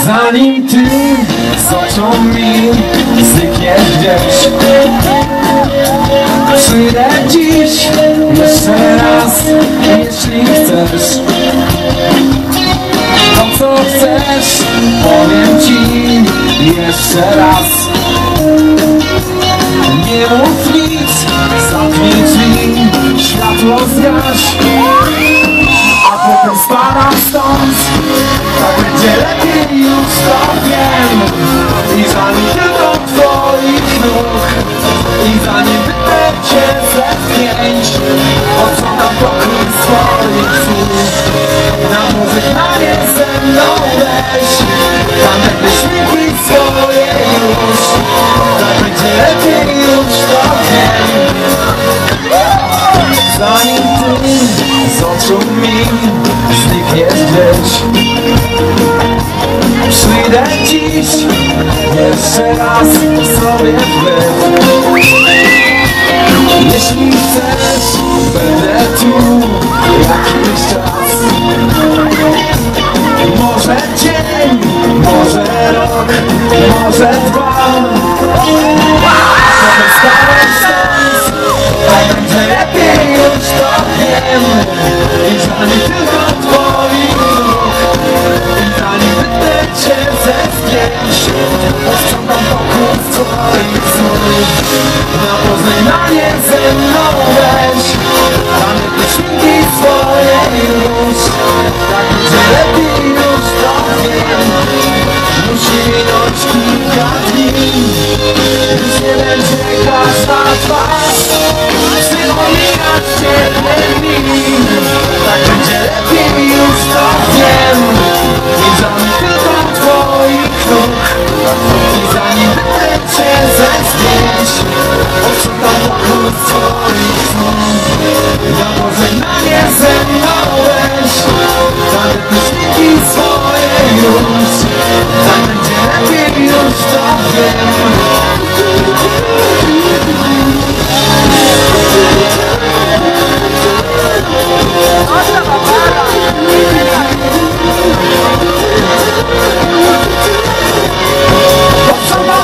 Zanim ty z oczu mi znikniesz gdzieś, przyjdę dziś jeszcze raz, jeśli chcesz. To co chcesz, powiem ci jeszcze raz. Nie mów nic, zamknij drzwi, światło zgaś, a potem spadam stąd. Tak będzie lepiej, już to wiem. I zanim tylko twoich nóg, i zanim wytnę cię ze zdjęć, odsłonam pokój swoich słów. Na pożegnanie ze mną weź pamiętne śmieci swoje już. Tak będzie lepiej, już to wiem. Zanim ty z oczu mi znikniesz gdzieś, przyjdę dziś jeszcze raz sobie wbrew. Jeśli chcesz, będę tu jakiś czas. Może dzień, może rok, może dwa. Potem stałem stąd, a będzie lepiej, już to wiem. I zanim tylko twoich nóg, i zanim wytnę cię ze zdjęć, posprzątam pokój twoich snów. Na pożegnanie ze mną weź pamiętne śmieci swoje już. Tak będzie lepiej, już to wiem. Musi minąć kilka dni, już nie będzie każda twarz przypominać ciepłe dni. Tak będzie lepiej, już to wiem. I zanim tylko twoich nóg, i zanim wytnę cię ze zdjęć, odsłucham pokój twoich snów. Na pożegnanie ze mną weź pamiętne śmieci swoje już. Tak będzie lepiej, już to wiem. Posprzątam